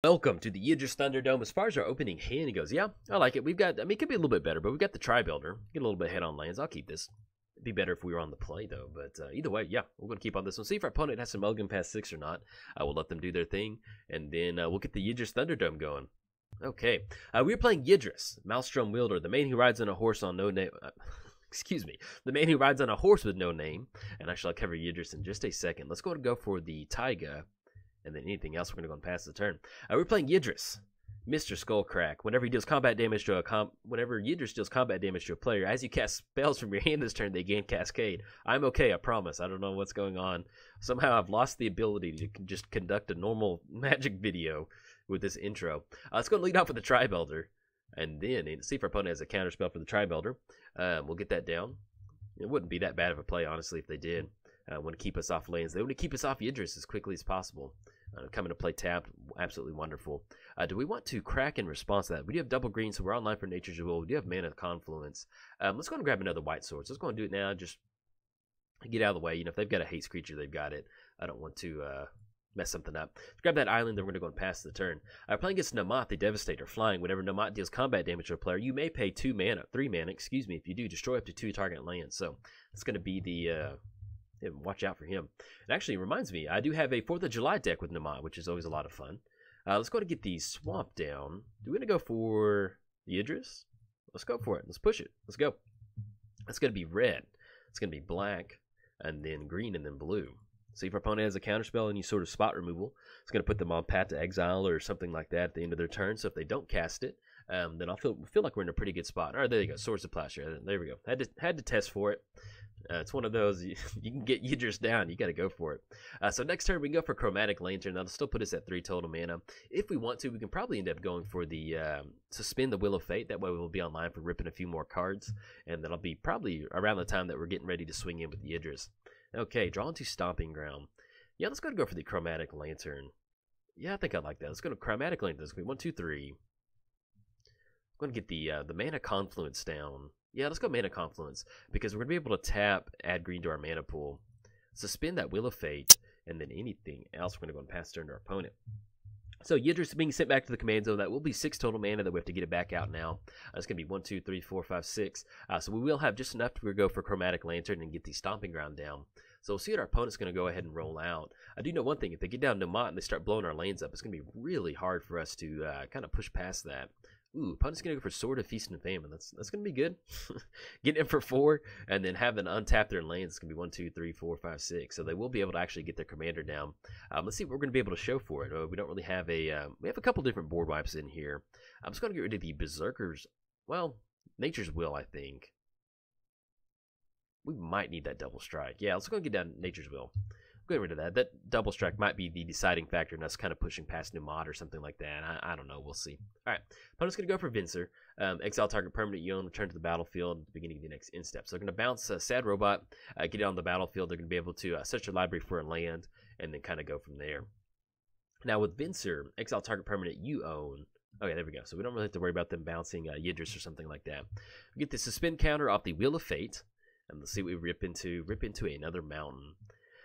Welcome to the Yidris Thunderdome. As far as our opening hand goes, yeah, I like it. We've got, I mean, it could be a little bit better, but we've got the Tri-Builder. Get a little bit ahead on lands. I'll keep this. It'd be better if we were on the play, though. But either way, yeah, we're going to keep on this one. See if our opponent has some mulligan past 6 or not. We'll let them do their thing, and then we'll get the Yidris Thunderdome going. Okay, we're playing Yidris, Maelstrom Wielder, the man who rides on a horse on no name. Excuse me, the man who rides on a horse with no name. And actually, I'll cover Yidris in just a second. Let's go for the Taiga. And then anything else, we're going to go and pass the turn. We're playing Yidris, Mr. Skullcrack. Whenever he deals combat damage to whenever Yidris deals combat damage to a player, as you cast spells from your hand this turn, they gain Cascade. I'm okay, I promise. I don't know what's going on. Somehow I've lost the ability to just conduct a normal magic video with this intro. Let's go and lead off with the Tri-Builder, and then see if our opponent has a counter spell for the Tri-Builder. We'll get that down. It wouldn't be that bad of a play, honestly, if they did. Want to keep us off lanes. They want to keep us off Yidris as quickly as possible. Coming to play tapped, absolutely wonderful. Do we want to crack in response to that? We do have double green, so we're online for Nature's Will. We do have Mana Confluence. Let's go and grab another white sword. So let's go and do it now. Just get out of the way. You know, if they've got a haste creature, they've got it. I don't want to mess something up. Let's grab that island, then we're going to go and pass the turn. Playing against Numot, the Devastator. Flying. Whenever Numot deals combat damage to a player, you may pay 3 mana, excuse me. If you do, destroy up to 2 target lands. So it's going to be the... Yeah, watch out for him. It actually reminds me, I do have a 4th of July deck with Numot, which is always a lot of fun. Let's go to get the swamp down. Do we want to go for Yidris? Let's go for it. Let's push it. Let's go. It's going to be red. It's going to be black, and then green, and then blue. See if our opponent has a counterspell, any sort of spot removal. It's going to put them on Path to Exile or something like that at the end of their turn. So if they don't cast it, then I'll feel like we're in a pretty good spot. All right, there you go. Swords of Plowshare. There we go. Had to test for it. It's one of those, you can get Yidris down, you got to go for it. So next turn, we can go for Chromatic Lantern. That'll still put us at 3 total mana. If we want to, we can probably end up going for the Suspend the Will of Fate. That way we'll be online for ripping a few more cards. And that'll be probably around the time that we're getting ready to swing in with the Yidris. Okay, draw into Stomping Ground. Yeah, let's go for the Chromatic Lantern. Yeah, I think I like that. Let's go to Chromatic Lantern. Let's go 1, 2, 3. I'm going to get the Mana Confluence down. Yeah, let's go Mana Confluence, because we're going to be able to tap, add green to our mana pool, suspend that Will of Fate, and then anything else we're going to go and pass turn to our opponent. So Yidris being sent back to the command zone, that will be 6 total mana that we have to get it back out now. It's going to be 1, 2, 3, 4, 5, 6. So we will have just enough to go for Chromatic Lantern and get the Stomping Ground down. So we'll see what our opponent's going to go ahead and roll out. I do know one thing, if they get down to Numot and they start blowing our lanes up, it's going to be really hard for us to kind of push past that. Ooh, opponent's going to go for Sword of Feast and Famine. That's going to be good. Get in for 4, and then have them untap their lanes. It's going to be 1, 2, 3, 4, 5, 6. So they will be able to actually get their commander down. Let's see what we're going to be able to show for it. We don't really have a... we have a couple different board wipes in here. I'm just going to get rid of the Berserkers. Well, Nature's Will, I think. We might need that Double Strike. Yeah, let's go and get down Nature's Will. Get rid of that. That Double Strike might be the deciding factor in us kind of pushing past Numot or something like that. I don't know. We'll see. All right. Opponent's going to go for Vincer. Exile target permanent you own. Return to the battlefield at the beginning of the next end step. So they're going to bounce Sad Robot. Get it on the battlefield. They're going to be able to search your library for a land and then kind of go from there. Now with Vincer, exile target permanent you own. Okay, there we go. So we don't really have to worry about them bouncing Yidris or something like that. We get the suspend counter off the Wheel of Fate. And let's see what we rip into. Rip into another mountain.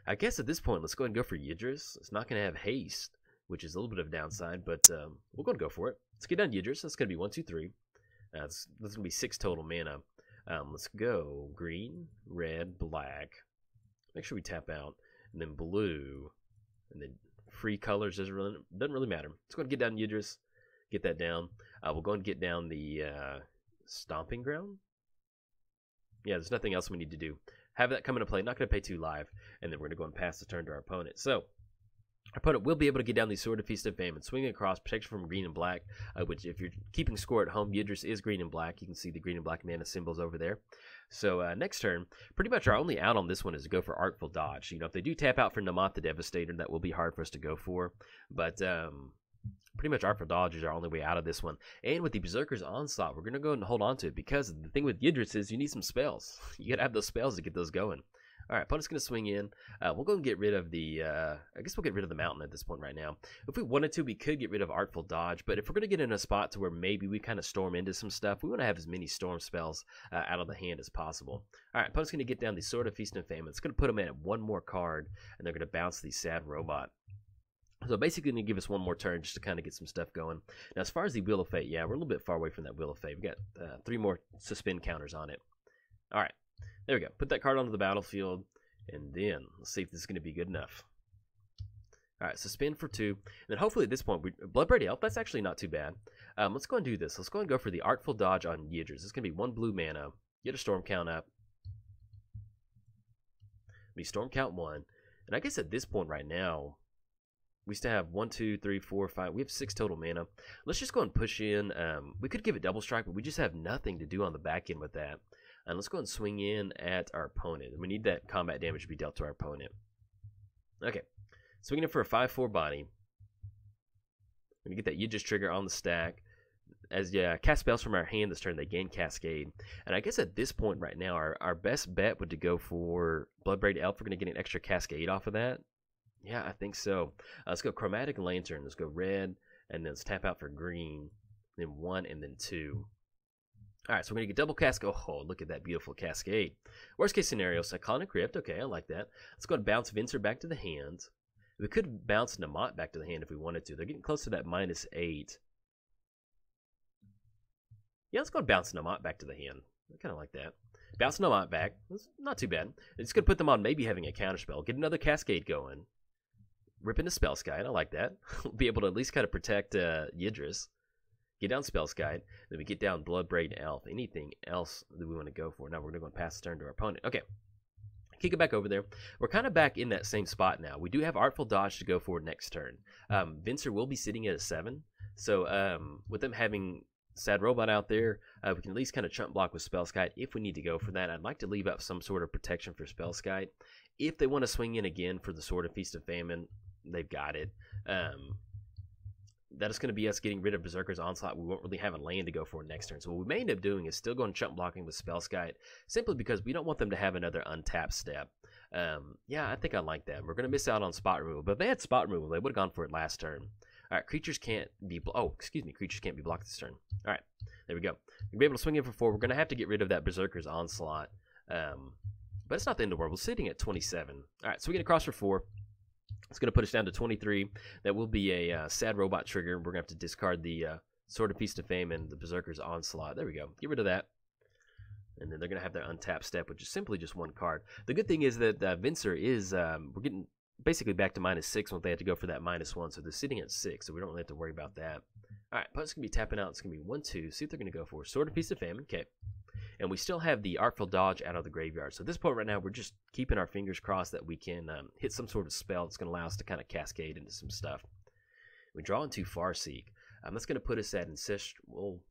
I guess at this point, let's go ahead and go for Yidris. It's not going to have haste, which is a little bit of a downside, but we're going to go for it. Let's get down Yidris. That's going to be 1, 2, 3. That's going to be 6 total mana. Let's go green, red, black. Make sure we tap out, and then blue, and then free colors doesn't really matter. Let's go ahead and get down Yidris. Get that down. We'll go and get down the Stomping Ground. Yeah, there's nothing else we need to do. Have that come into play. Not going to pay 2 live. And then we're going to go and pass the turn to our opponent. So, our opponent will be able to get down the Sword of Feast and Famine. Swing across, protection from green and black. Which, if you're keeping score at home, Yidris is green and black. You can see the green and black mana symbols over there. So, next turn, pretty much our only out on this one is to go for Artful Dodge. You know, if they do tap out for Numot the Devastator, that will be hard for us to go for. But, pretty much Artful Dodge is our only way out of this one. And with the Berserker's Onslaught, we're going to go and hold on to it, because the thing with Yidris is you need some spells. You got to have those spells to get those going. All right, opponent's going to swing in. We'll go and get rid of the, I guess we'll get rid of the mountain at this point right now. If we wanted to, we could get rid of Artful Dodge, but if we're going to get in a spot to where maybe we kind of storm into some stuff, we want to have as many storm spells out of the hand as possible. All right, opponent's going to get down the Sword of Feast and Famine. It's going to put them in at 1 more card, and they're going to bounce the Sad Robot. So basically going to give us one more turn just to kind of get some stuff going. Now as far as the Wheel of Fate, yeah, we're a little bit far away from that Wheel of Fate. We got 3 more suspend counters on it. All right, there we go. Put that card onto the battlefield, and then let's see if this is going to be good enough. All right, suspend for 2. And then hopefully at this point, Bloodbraid Elf, that's actually not too bad. Let's go and do this. Let's go and go for the Artful Dodge on Yidris. It's going to be 1 blue mana. Get a storm count up. Be storm count 1. And I guess at this point right now, we still have 1, 2, 3, 4, 5. We have 6 total mana. Let's just go and push in. We could give it double strike, but we just have nothing to do on the back end with that. And let's go and swing in at our opponent. We need that combat damage to be dealt to our opponent. Okay. Swinging in for a 5/4 body. We're going to get that Yidris trigger on the stack. As you cast spells from our hand this turn, they gain Cascade. And I guess at this point right now, our best bet would to go for Bloodbraid Elf. We're going to get an extra Cascade off of that. Yeah, I think so. Let's go Chromatic Lantern. Let's go red, and then let's tap out for green. Then 1, and then 2. All right, so we're going to get double Cascade. Oh, look at that beautiful Cascade. Worst case scenario, Cyclonic Rift. Okay, I like that. Let's go and bounce Venser back to the hand. We could bounce Numot back to the hand if we wanted to. They're getting close to that -8. Yeah, let's go and bounce Numot back to the hand. I kind of like that. Bounce Numot back. That's not too bad. It's going to put them on maybe having a counterspell. Get another Cascade going. Rip into Spellskite. I like that. We'll be able to at least kind of protect Yidris. Get down Spellskite. Then we get down Bloodbraid Elf. Anything else that we want to go for? Now we're going to go and pass the turn to our opponent. Okay. Kick it back over there. We're kind of back in that same spot now. We do have Artful Dodge to go for next turn. Venser will be sitting at a 7. So with them having Sad Robot out there, we can at least kind of chump block with Spellskite if we need to go for that. I'd like to leave up some sort of protection for Spellskite. If they want to swing in again for the Sword of Feast of Famine, they've got it. That is going to be us getting rid of Berserker's Onslaught. We won't really have a land to go for next turn. So what we may end up doing is still going chump blocking with Spellskite, simply because we don't want them to have another untapped step. Yeah, I think I like that. We're going to miss out on spot removal. But if they had spot removal, they would have gone for it last turn. All right, creatures can't be creatures can't be blocked this turn. All right, there we go. We'll be able to swing in for 4. We're going to have to get rid of that Berserker's Onslaught. But it's not the end of the world. We're sitting at 27. All right, so we get across for 4. It's going to put us down to 23. That will be a Sad Robot trigger. We're going to have to discard the Sword of Feast of Fame and the Berserker's Onslaught. There we go. Get rid of that. And then they're going to have their untapped step, which is simply just 1 card. The good thing is that Venser is, we're getting basically back to -6 when they had to go for that -1. So they're sitting at 6, so we don't really have to worry about that. All right, opponent's going to be tapping out. It's going to be 1, 2. See what they're going to go for. Sword of Feast of Famine. Okay. And we still have the Artful Dodge out of the graveyard. So at this point right now, we're just keeping our fingers crossed that we can hit some sort of spell that's going to allow us to kind of cascade into some stuff. We draw into Farseek. That's going to put us at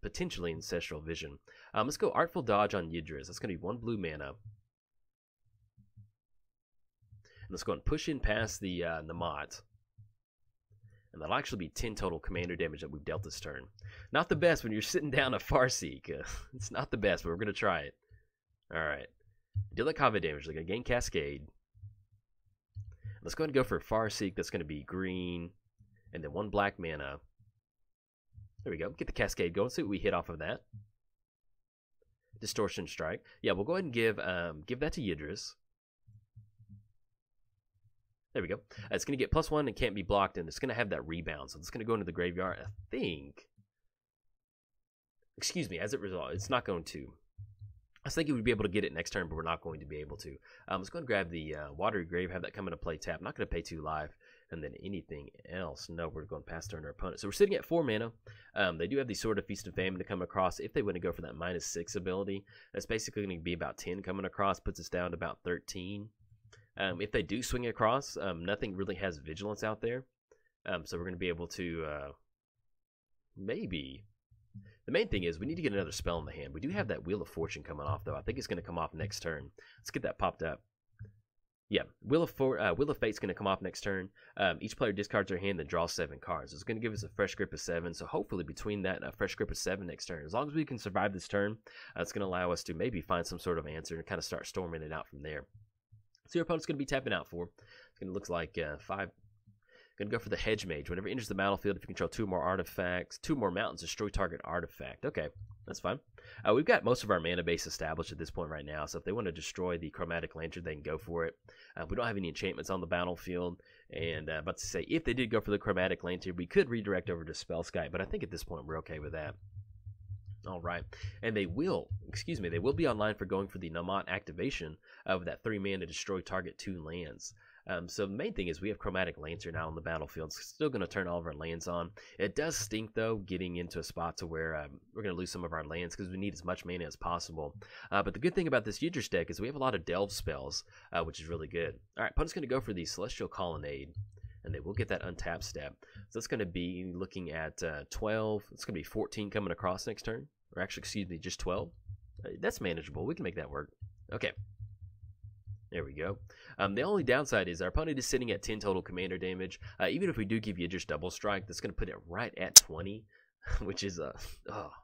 potentially Ancestral Vision. Let's go Artful Dodge on Yidris. That's going to be 1 blue mana. And let's go and push in past the Numot. And that'll actually be 10 total commander damage that we've dealt this turn. Not the best when you're sitting down a Farseek. It's not the best, but we're going to try it. Alright. Deal that combat damage. They're going to gain Cascade. Let's go ahead and go for a Farseek. That's going to be green. And then 1 black mana. There we go. Get the Cascade going. See what we hit off of that. Distortion Strike. Yeah, we'll go ahead and give that to Yidris. There we go. It's going to get +1 and can't be blocked, and it's going to have that rebound. So it's going to go into the graveyard, I think. Excuse me, as it resolves, it's not going to. I was thinking we'd be able to get it next turn, but we're not going to be able to. Let's go and grab the Watery Grave, have that come into play tap. I'm not going to pay 2 life, and then anything else. No, we're going past turn to our opponent. So we're sitting at 4 mana. They do have the Sword of Feast of Famine to come across. If they want to go for that -6 ability, that's basically going to be about 10 coming across, puts us down to about 13. If they do swing across, nothing really has vigilance out there. So we're going to be able to maybe. The main thing is we need to get another spell in the hand. We do have that Wheel of Fortune coming off, though. I think it's going to come off next turn. Let's get that popped up. Yeah, Wheel of Fate's going to come off next turn. Each player discards their hand and draws 7 cards. It's going to give us a fresh grip of 7. So hopefully between that and a fresh grip of 7 next turn, as long as we can survive this turn, it's going to allow us to maybe find some sort of answer and kind of start storming it out from there. So your opponent's going to be tapping out for. It's going to look like 5. Going to go for the Hedge Mage. Whenever it enters the battlefield, if you control 2 more artifacts, 2 more mountains, destroy target artifact. Okay, That's fine. We've got most of our mana base established at this point right now, so if they want to destroy the Chromatic Lantern, they can go for it. We don't have any enchantments on the battlefield, and about to say, if they did go for the Chromatic Lantern, we could redirect over to Spellskite, but I think at this point we're okay with that. All right, and they will be online for going for the Numot activation of that 3-mana destroy target 2 lands. So the main thing is we have Chromatic Lantern now on the battlefield. It's still going to turn all of our lands on. It does stink, though, getting into a spot to where we're going to lose some of our lands because we need as much mana as possible. But the good thing about this Yidris deck is we have a lot of Delve spells, which is really good. All right, opponent's going to go for the Celestial Colonnade, and they will get that untapped step. So that's going to be looking at 12. It's going to be 14 coming across next turn. Or actually, excuse me, just 12. That's manageable. We can make that work. Okay. There we go. The only downside is our opponent is sitting at 10 total commander damage. Even if we do give Yidris double strike, that's going to put it right at 20, which is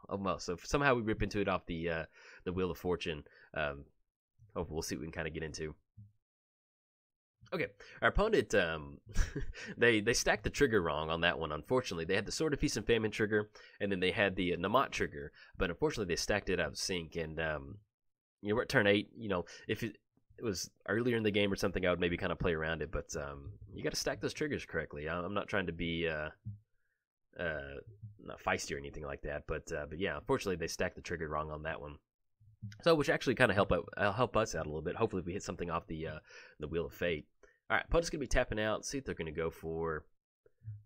almost. So if somehow we rip into it off the Wheel of Fortune, hopefully we'll see what we can kind of get into. Okay, our opponent, they stacked the trigger wrong on that one, unfortunately. They had the Sword of Feast and Famine trigger, and then they had the Numot trigger, but unfortunately they stacked it out of sync, and we're at turn 8. If it was earlier in the game or something, I would maybe kind of play around it, but you got to stack those triggers correctly. I'm not trying to be not feisty or anything like that, but yeah, unfortunately they stacked the trigger wrong on that one. So, which actually kind of help us out a little bit. Hopefully, if we hit something off the Wheel of Fate. All right, opponent's gonna be tapping out. See if they're gonna go for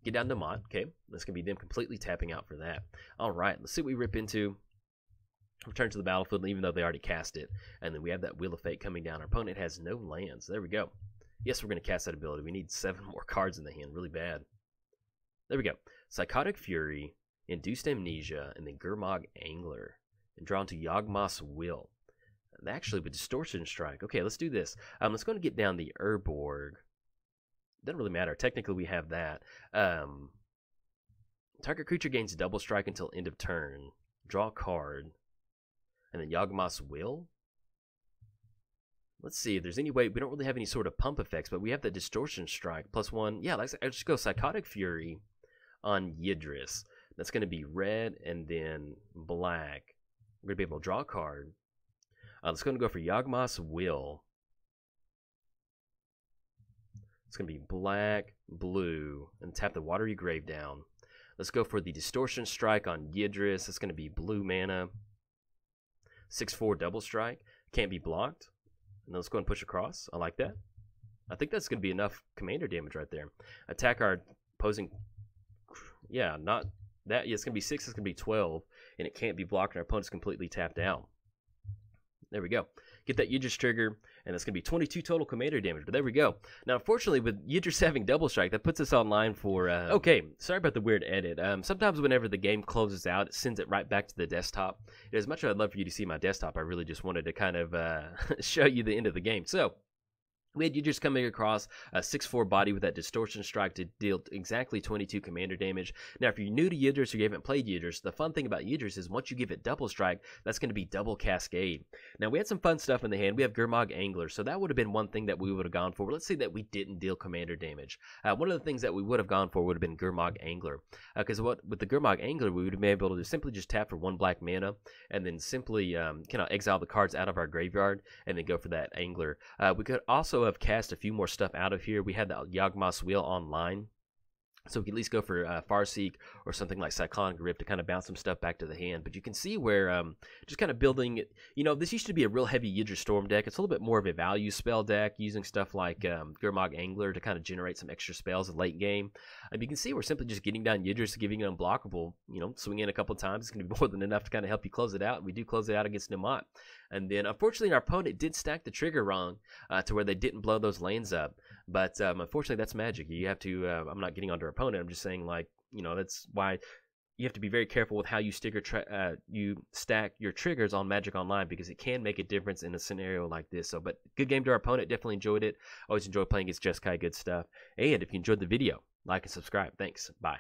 get down to Numot. Okay, that's gonna be them completely tapping out for that. All right, let's see what we rip into. Return to the battlefield, even though they already cast it. And then we have that Wheel of Fate coming down. Our opponent has no lands. There we go. Yes, we're going to cast that ability. We need 7 more cards in the hand. Really bad. There we go. Psychotic Fury, Induced Amnesia, and then Gurmag Angler. And drawn to Yawgmoth's Will. Actually, with Distortion Strike. Okay, let's do this. Let's go and get down the Urborg. Doesn't really matter. Technically, we have that. Target creature gains double strike until end of turn. Draw a card. And then Yawgmoth's Will. Let's see if there's any way. We don't really have any sort of pump effects, but we have the Distortion Strike. +1. Yeah, let's just go Psychotic Fury on Yidris. That's going to be red and then black. We're going to be able to draw a card. Let's go for Yawgmoth's Will. It's going to be black, blue, and tap the Watery Grave down. Let's go for the Distortion Strike on Yidris. It's going to be blue mana. 6/4 double strike. Can't be blocked. And let's go and push across. I like that. I think that's going to be enough commander damage right there. Attack our opposing. Yeah, not that. Yeah, it's going to be 6. It's going to be 12. And it can't be blocked. And our opponent's completely tapped out. There we go. Get that Yidris trigger, and that's going to be 22 total commander damage. But there we go. Now, unfortunately, with Yidris having double strike, that puts us online for... okay, sorry about the weird edit. Sometimes whenever the game closes out, it sends it right back to the desktop. As much as I'd love for you to see my desktop, I really just wanted to kind of show you the end of the game. So... we had Yidris coming across a 6/4 body with that Distortion Strike to deal exactly 22 commander damage. Now, if you're new to Yidris or you haven't played Yidris, the fun thing about Yidris is once you give it double strike, that's going to be double Cascade. Now, we had some fun stuff in the hand. We have Gurmag Angler, so that would have been one thing that we would have gone for. But let's say that we didn't deal commander damage. One of the things that we would have gone for would have been Gurmag Angler. Because with the Gurmag Angler, we would have been able to simply just tap for 1 black mana and then simply kind of exile the cards out of our graveyard and then go for that Angler. We could also have cast a few more stuff out of here. We had the Yawgmoth's Will online, so we could at least go for Farseek or something like Cyclonic Rift to kind of bounce some stuff back to the hand. But you can see where just kind of building it. This used to be a real heavy Yidris Storm deck. It's a little bit more of a value spell deck, using stuff like Gurmag Angler to kind of generate some extra spells in late game. You can see we're simply just getting down Yidris, giving it unblockable. Swing in a couple times. It's going to be more than enough to kind of help you close it out. We do close it out against Numot. And then, unfortunately, our opponent did stack the trigger wrong to where they didn't blow those lanes up. But, unfortunately, that's Magic. You have to, I'm not getting on their opponent. I'm just saying, that's why you have to be very careful with how you stack your triggers on Magic Online, because it can make a difference in a scenario like this. So, but good game to our opponent. Definitely enjoyed it. Always enjoy playing against Jeskai. Good stuff. And if you enjoyed the video, like and subscribe. Thanks. Bye.